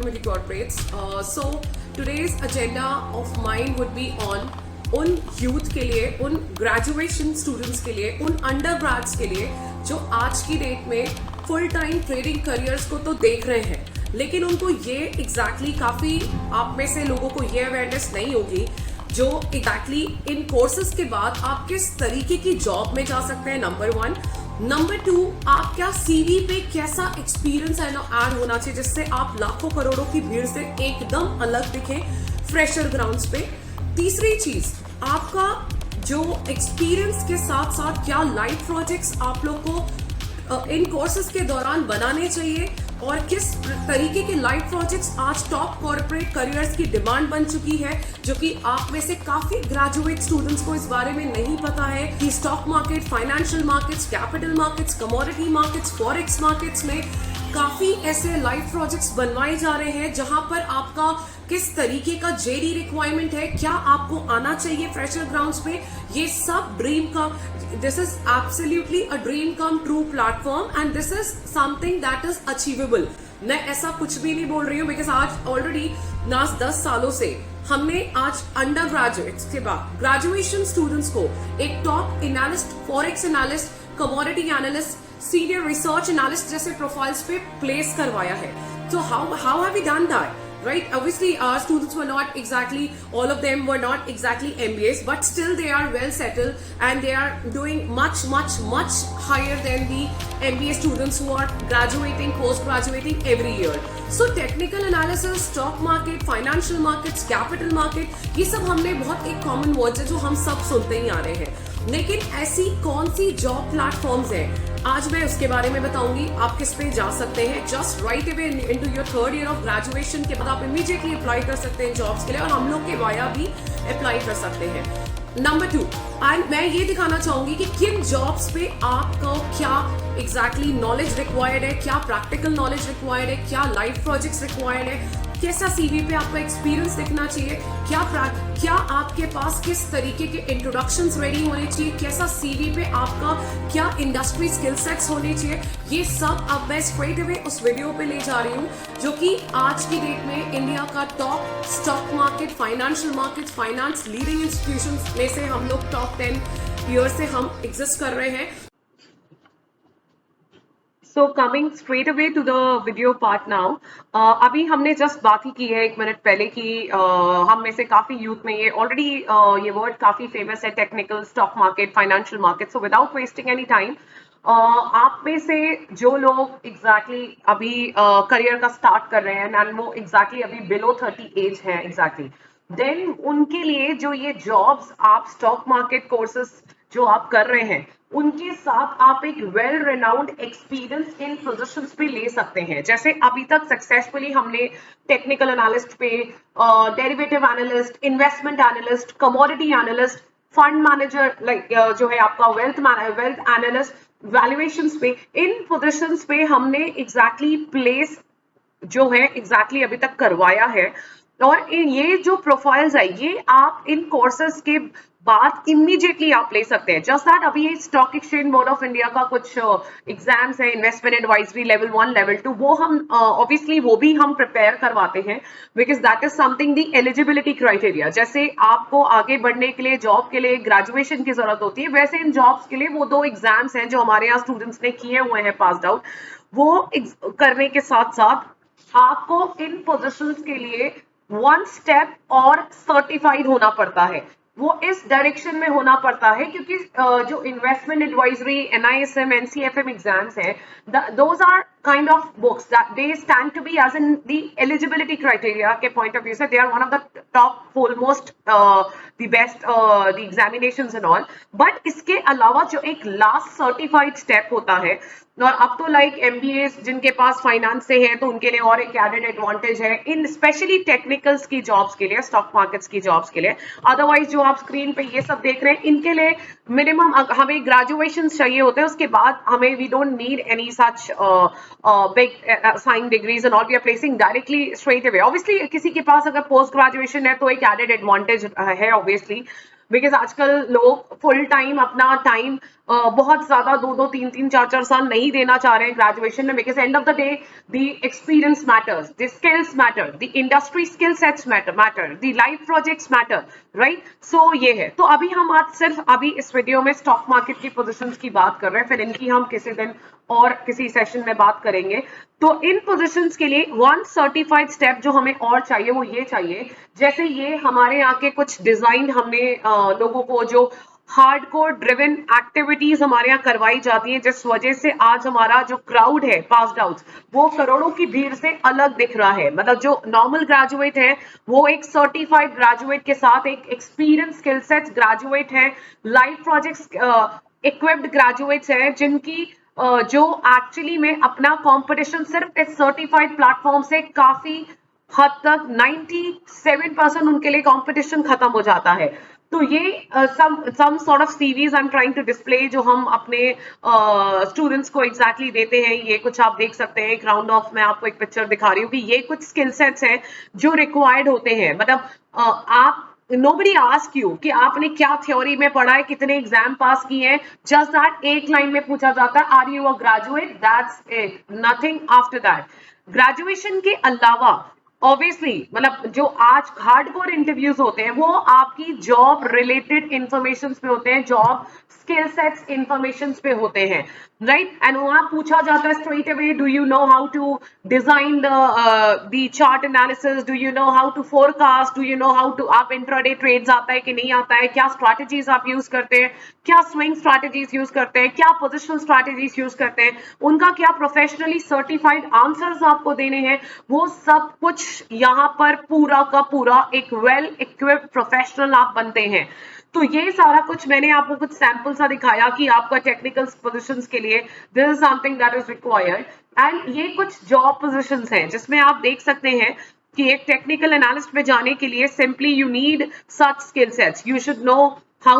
Media Corporates. So today's agenda of mine would be on उन youth के लिए, उन ग्रेजुएशन स्टूडेंट्स के लिए, उन अंडर ग्रेड्स के लिए जो आज की डेट में फुल टाइम ट्रेडिंग करियर्स को तो देख रहे हैं, लेकिन उनको ये एग्जैक्टली काफ़ी आप में से लोगों को ये अवेयरनेस नहीं होगी जो एग्जैक्टली इन कोर्सेज के बाद आप किस तरीके की जॉब में जा सकते हैं, नंबर 1। नंबर 2, आप क्या सीवी पे कैसा एक्सपीरियंस ऐड होना चाहिए जिससे आप लाखों करोड़ों की भीड़ से एकदम अलग दिखें फ्रेशर ग्राउंड्स पे। तीसरी चीज, आपका जो एक्सपीरियंस के साथ साथ क्या लाइव प्रोजेक्ट्स आप लोग को इन कोर्सेज के दौरान बनाने चाहिए और किस तरीके के लाइव प्रोजेक्ट्स आज टॉप कॉर्पोरेट करियर्स की डिमांड बन चुकी है, जो कि आप में से काफी ग्रेजुएट स्टूडेंट्स को इस बारे में नहीं पता है कि stock market, financial markets, capital markets, commodity markets, forex markets में काफी ऐसे लाइव प्रोजेक्ट्स बनवाए जा रहे हैं जहां पर आपका किस तरीके का जेडी रिक्वायरमेंट है, क्या आपको आना चाहिए फ्रेशर ग्राउंड्स पे, ये सब ड्रीम का, this is absolutely a dream come true platform and this is something that is achievable. मैं ऐसा कुछ भी नहीं बोल रही हूँ बिकॉज आज ऑलरेडी लास्ट 10 सालों से हमने आज अंडर ग्रेजुएट्स के बाद ग्रेजुएशन स्टूडेंट्स को एक top analyst, forex analyst, commodity analyst, senior research analyst जैसे प्रोफाइल्स पे प्लेस करवाया है। So how have we done that? Right? Obviously, our students were not exactly, all of them were not exactly MBAs, but still they are well settled and they are doing much higher than the MBA students who are graduating, post-graduating every year. So technical analysis, stock market, financial markets, capital market, ये सब हमने बहुत एक common words है जो हम सब सुनते ही आ रहे हैं। लेकिन ऐसी कौन सी जॉब प्लेटफॉर्म्स हैं, आज मैं उसके बारे में बताऊंगी। आप किस पे जा सकते हैं just right away into your third year of graduation के बाद आप इमीडिएटली अप्लाई कर सकते हैं जॉब्स के लिए और हम लोग के वाया भी अप्लाई कर सकते हैं। नंबर 2, एंड मैं ये दिखाना चाहूंगी कि किन जॉब्स पे आपको क्या एग्जैक्टली नॉलेज रिक्वायर्ड है, क्या प्रैक्टिकल नॉलेज रिक्वायर्ड है, क्या लाइव प्रोजेक्ट्स रिक्वायर्ड है, कैसा सीवी पे आपका एक्सपीरियंस दिखना चाहिए, क्या आपके पास किस तरीके के इंट्रोडक्शंस रेडी होने चाहिए, कैसा सीवी पे आपका क्या इंडस्ट्री स्किल सेट्स होने चाहिए, ये सब अब मैं स्ट्रेट अवे उस वीडियो पे ले जा रही हूँ जो कि आज की डेट में इंडिया का top stock market, financial market, finance leading institutions में से हम लोग टॉप 10 ईयर से हम एग्जिस्ट कर रहे हैं। So coming straight away to the video part now, अभी हमने जस्ट बात ही की है 1 मिनट पहले कि हम में से काफी यूथ में ये ऑलरेडी ये वर्ड काफी फेमस है, technical, stock market, financial market. So without wasting any time, आप में से जो लोग एग्जैक्टली अभी करियर का स्टार्ट कर रहे हैं एंड वो एग्जैक्टली अभी बिलो 30 एज है एग्जैक्टली, देन उनके लिए जो ये जॉब्स आप स्टॉक मार्केट कोर्सेज जो आप कर रहे हैं उनके साथ आप एक well renowned experience in positions पे ले सकते हैं। जैसे अभी तक सक्सेसफुली हमने टेक्निकल एनालिस्ट पे, derivative analyst, investment analyst, commodity analyst, fund manager like जो है आपका वेल्थ एनालिस्ट, वैल्यूएशंस पे, इन पोजीशंस पे हमने एग्जैक्टली प्लेस जो है एग्जैक्टली अभी तक करवाया है। और ये जो प्रोफाइल्स है ये आप इन कोर्सेज के बाद इमीडिएटली आप ले सकते हैं। जस्ट दैट अभी ये stock exchange board of India का कुछ एग्जाम्स है, इन्वेस्टमेंट एडवाइजरी लेवल 1, लेवल 2, वो हम ऑब्वियसली वो भी हम प्रिपेयर करवाते हैं because that is something the eligibility criteria. जैसे आपको आगे बढ़ने के लिए जॉब के लिए ग्रेजुएशन की जरूरत होती है, वैसे इन जॉब्स के लिए वो 2 एग्जाम्स हैं जो हमारे यहाँ स्टूडेंट्स ने किए हुए हैं पास्ड आउट, वो करने के साथ साथ आपको इन पोजिशंस के लिए 1 स्टेप और सर्टिफाइड होना पड़ता है। वो इस डायरेक्शन में होना पड़ता है क्योंकि जो investment advisory, NISM, NCFM exams हैं, those are kind of books that they stand to be as in the eligibility criteria के पॉइंट ऑफ व्यू से they are one of the top foremost the best the examinations and all. But इसके अलावा जो एक last certified step होता है, और अब तो लाइक MBAs जिनके पास फाइनेंस से है तो उनके लिए और एक एडेड एडवांटेज है इन स्पेशली टेक्निकल्स की जॉब्स के लिए, स्टॉक मार्केट्स की जॉब्स के लिए। अदरवाइज जो आप स्क्रीन पे ये सब देख रहे हैं इनके लिए मिनिमम हमें ग्रेजुएशन चाहिए होते हैं, उसके बाद हमें we don't need any such big sign degrees and all, we are placing directly straight away. Obviously किसी के पास अगर पोस्ट ग्रेजुएशन है तो एक एडेड एडवांटेज है ऑब्वियसली, बिकॉज आजकल लोग फुल टाइम अपना टाइम बहुत ज्यादा 2-3-4 साल नहीं देना चाह रहे हैं ग्रेजुएशन में, because end of the day the experience matters, the skills matter, the industry skill sets matter, the life projects matter, right? So ये है। तो अभी हम आज सिर्फ अभी इस वीडियो में स्टॉक मार्केट की पोजीशंस की बात कर रहे हैं, फिर इनकी हम किसी दिन और किसी सेशन में बात करेंगे। तो इन पोजीशंस के लिए वन सर्टिफाइड स्टेप जो हमें और चाहिए वो ये चाहिए, जैसे ये हमारे यहाँ के कुछ डिजाइन हमने लोगों को जो हार्डकोर ड्रिवन एक्टिविटीज हमारे यहाँ करवाई जाती है, जिस वजह से आज हमारा जो क्राउड है पास्ड आउट वो करोड़ों की भीड़ से अलग दिख रहा है। मतलब जो नॉर्मल ग्रेजुएट है वो एक सर्टिफाइड ग्रेजुएट के साथ एक एक्सपीरियंस स्किल सेट ग्रेजुएट है, लाइफ प्रोजेक्ट्स इक्विप्ड ग्रेजुएट्स हैं, जिनकी जो एक्चुअली में अपना कंपटीशन सिर्फ इस सर्टिफाइड प्लेटफॉर्म से काफी हद तक 97% उनके लिए कंपटीशन खत्म हो जाता है। तो ये some sort of CVs I'm trying to display जो हम अपने स्टूडेंट्स को एग्जैक्टली देते हैं। ये कुछ आप देख सकते हैं, एक राउंड ऑफ मैं आपको एक पिक्चर दिखा रही हूँ कि ये कुछ स्किल सेट्स हैं जो रिक्वायर्ड होते हैं। मतलब आप nobody ask you कि आपने क्या थ्योरी में पढ़ा है, कितने एग्जाम पास किए हैं, जस्ट दैट एक लाइन में पूछा जाता है are you a graduate, that's it, nothing after that. Graduation के अलावा ऑब्वियसली मतलब जो आज हार्डकोर इंटरव्यूज होते हैं वो आपकी जॉब रिलेटेड इंफॉर्मेशन पे होते हैं, जॉब स्किल सेट्स इंफॉर्मेशन पे होते हैं, राइट? एंड वहां पूछा जाता है straight away, do you know how to design the chart analysis, do you know how to forecast, do you know how to, आप इंट्राडे ट्रेड्स आता है कि नहीं आता है, क्या स्ट्रैटेजीज आप यूज करते हैं, क्या स्विंग स्ट्रैटेजीज यूज करते हैं, क्या पोजिशनल स्ट्रैटेजीज यूज करते हैं, उनका क्या प्रोफेशनली सर्टिफाइड आंसर्स आपको देने हैं, वो सब कुछ यहाँ पर पूरा का पूरा एक वेल इक्विप्ड प्रोफेशनल आप बनते हैं। तो ये सारा कुछ मैंने आपको कुछ सैंपल सा दिखाया कि आपका टेक्निकल पोजीशंस के लिए this is something that is required. And ये कुछ जॉब पोजीशंस हैं जिसमें आप देख सकते हैं कि एक टेक्निकल एनालिस्ट में जाने के लिए simply you need such skill sets, you should know how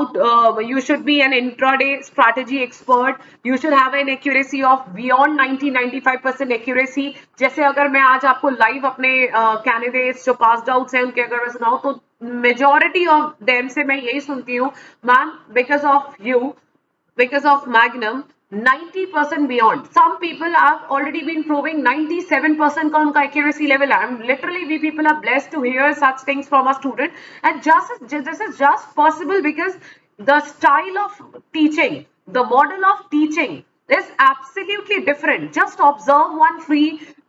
you should be an intraday strategy expert, you should have an accuracy of beyond 90-95% accuracy। जैसे अगर मैं आज आपको लाइव अपने कैंडिडेट्स जो पास्ड आउट्स हैं उनके अगर मैं सुनाऊं तो मेजॉरिटी ऑफ देम से मैं यही सुनती हूँ, ma'am because of you, because of Magnum 90% beyond, some people have already been proving 97% का उनका accuracy level है। Literally we people are blessed to hear such things from a student, and this is just possible because the style of teaching, the model of teaching is absolutely different। Just observe one free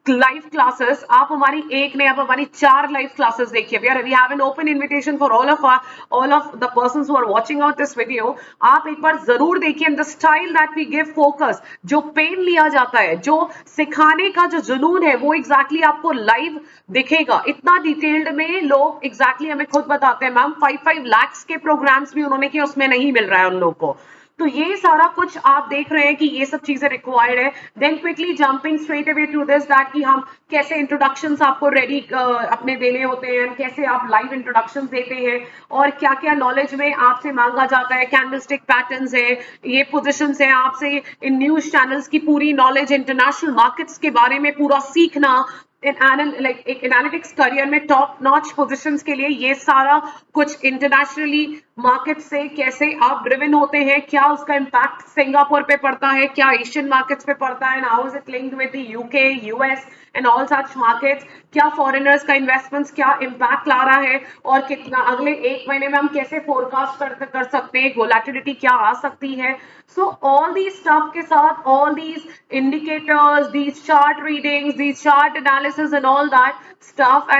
live classes, आप हमारी एक नहीं आप हमारी 4 live classes देखिए। We have an open invitation for all of the persons who are watching out this video. आप एक बार जरूर देखिए the style that we give focus, जो पेन लिया जाता है, जो सिखाने का जो जुनून है, वो एग्जैक्टली आपको लाइव दिखेगा। इतना डिटेल्ड में लोग एग्जैक्टली हमें खुद बताते हैं मैम 5 लाख के प्रोग्राम्स भी उन्होंने किए, उसमें नहीं मिल रहा है उन लोगों को। तो ये सारा कुछ आप देख रहे हैं कि ये सब चीजें रिक्वायर्ड है। Then quickly jumping straight away to this that कि हम कैसे इंट्रोडक्शंस आपको रेडी अपने देने होते हैं, कैसे आप लाइव इंट्रोडक्शंस देते हैं, और क्या क्या नॉलेज में आपसे मांगा जाता है। कैंडलस्टिक पैटर्न्स है, ये पोजीशंस है, आपसे इन न्यूज चैनल्स की पूरी नॉलेज, इंटरनेशनल मार्केट्स के बारे में पूरा सीखना, एक एनालिटिक्स करियर में टॉप नॉच पोजीशंस के लिए ये सारा कुछ इंटरनेशनली मार्केट से कैसे आप ड्रिवन होते हैं, क्या उसका इम्पैक्ट सिंगापुर पे पड़ता है, क्या एशियन मार्केट्स पे पड़ता है, how is it linked with the UK, US and all such markets, क्या फॉरेनर्स का इन्वेस्टमेंट्स क्या इम्पैक्ट ला रहा है, और कितना अगले 1 महीने में हम कैसे फोरकास्ट कर सकते हैं, वोलेटिलिटी क्या आ सकती है। सो ऑल दीज स्टफ के साथ all these indicators, these chart readings, these chart analysis and all that stuff,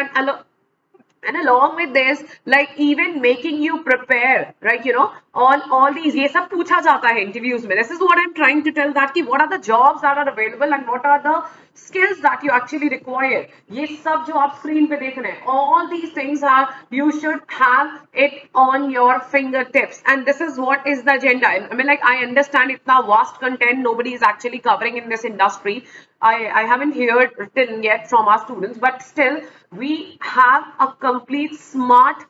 and along with this like even making you prepare, right, you know, all these ये सब पूछा जाता है interviews में। This is what I'm trying to tell that कि what are the jobs that are available and what are the skills that you actually require। ये सब जो आप स्क्रीन पे देख रहे हैं, all these things are you should have it on your fingertips, and this is what is the agenda। I mean like I understand इतना vast content nobody is actually covering in this industry। I haven't heard written yet from our students, but still we have a complete smart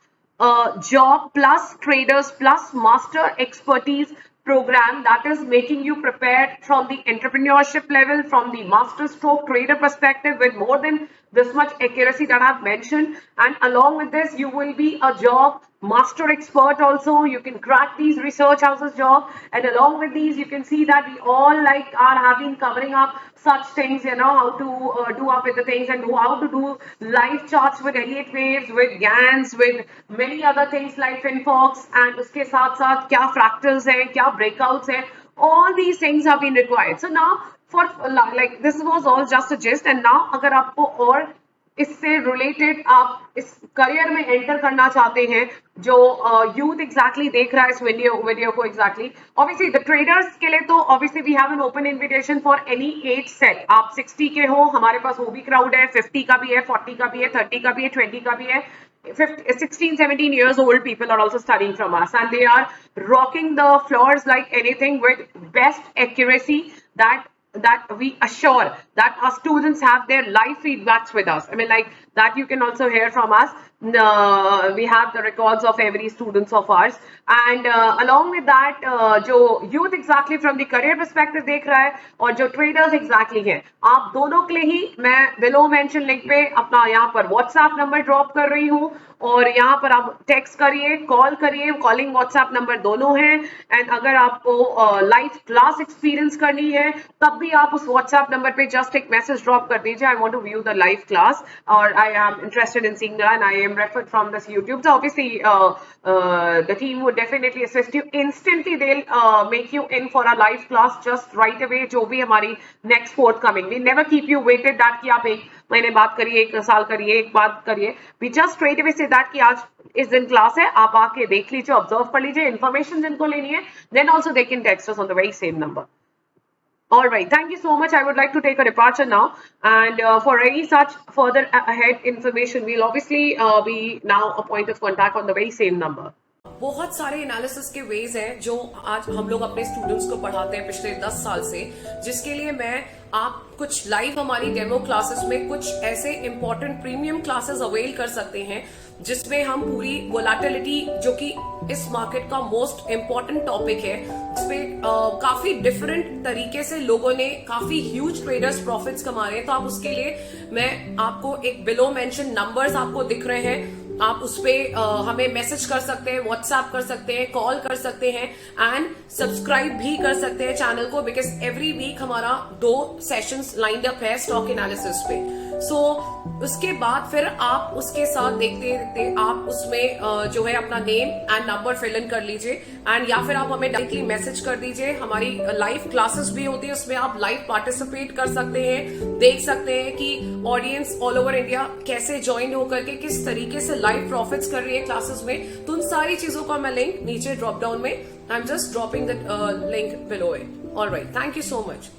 job plus traders plus master expertise program that is making you prepared from the entrepreneurship level, from the master stroke trader perspective, with more than this much accuracy that I've mentioned. And along with this, you will be a job master expert also. You can crack these research houses job, and along with these you can see that we all like have been covering up such things, you know, how to do up with the things and how to do live charts with Elliott waves, with GANs, with many other things like FinFox, and uske saath saath kya fractals hai, kya breakouts hai, all these things have been required. So now for like this was all just a gist, and now अगर आपको और इससे related आप इस career में enter करना चाहते हैं, जो यूथ एग्जैक्टली देख रहा है इस वीडियो को एग्जैक्टली, ऑब्वियसली द ट्रेडर्स के लिए तो obviously we have an open invitation for any age set. आप 60 के हो, हमारे पास वो भी क्राउड है, 50 का भी है, 40 का भी है, 30 का भी है, 20 का भी है. 16-17 years old people are also studying from us, and they are rocking the floors like anything with best accuracy that we assure that our students have their live feedbacks with us. I mean, like that you can also hear from us. We have the records of every students of ours, and along with that जो youth exactly from the career perspective देख रहा है और जो traders exactly है, आप दोनों के लिए ही मैं below mention link पे अपना यहाँ पर WhatsApp नंबर ड्रॉप कर रही हूँ, और यहाँ पर आप टेक्स्ट करिए, कॉल करिए, कॉलिंग व्हाट्सएप नंबर दोनों हैं. एंड अगर आपको लाइव क्लास एक्सपीरियंस करनी है तब भी आप उस व्हाट्सएप नंबर पे जस्ट एक मैसेज ड्रॉप कर दीजिए, I want to view the live class, और I am interested in seeing that, and I am referred from this YouTube. So obviously the team would definitely assist you instantly. They'll make you in for a live class just right away. जो भी हमारी next forthcoming, we never keep you waited that कि आप एक महीने बाद करिए, एक साल करिए, एक बात करिए. We just straight away say that कि आज इस दिन क्लास है, आप आके देख लीजिए, ऑब्जर्व कर लीजिए, इन्फॉर्मेशन जिनको लेनी है, then also they can text us on the very same number. All right, thank you so much. I would like to take a departure now, and for any such further ahead information, we'll obviously be now a point of contact on the very same number. बहुत सारे analysis के veg हैं जो आज हम लोग अपने students को पढ़ाते हैं पिछले 10 साल से, जिसके लिए मैं आप कुछ लाइव हमारी डेमो क्लासेस में कुछ ऐसे इंपॉर्टेंट प्रीमियम क्लासेस अवेल कर सकते हैं जिसमें हम पूरी वोलेटिलिटी, जो कि इस मार्केट का मोस्ट इम्पोर्टेंट टॉपिक है, जिसपे काफी डिफरेंट तरीके से लोगों ने काफी ह्यूज ट्रेडर्स प्रॉफिट्स कमा रहे हैं. तो आप उसके लिए मैं आपको एक बिलो मेंशन नंबर्स आपको दिख रहे हैं, आप उस पे हमें मैसेज कर सकते हैं, व्हाट्सएप कर सकते हैं, कॉल कर सकते हैं, एंड सब्सक्राइब भी कर सकते हैं चैनल को, बिकॉज एवरी वीक हमारा 2 सेशंस लाइंड अप है स्टॉक एनालिसिस पे. सो उसके बाद फिर आप उसके साथ देखते देखते आप उसमें जो है अपना name and number fill in कर लीजिए, एंड या फिर आप हमें डायरेक्टली मैसेज कर दीजिए. हमारी लाइव क्लासेस भी होती है, उसमें आप लाइव पार्टिसिपेट कर सकते हैं, देख सकते हैं कि ऑडियंस ऑल ओवर इंडिया कैसे ज्वाइन होकर के किस तरीके से लाइव प्रॉफिट्स कर रही है क्लासेस में. तो उन सारी चीजों का मैं लिंक नीचे ड्रॉप डाउन में, I am just dropping the link below it. Alright, thank you so much.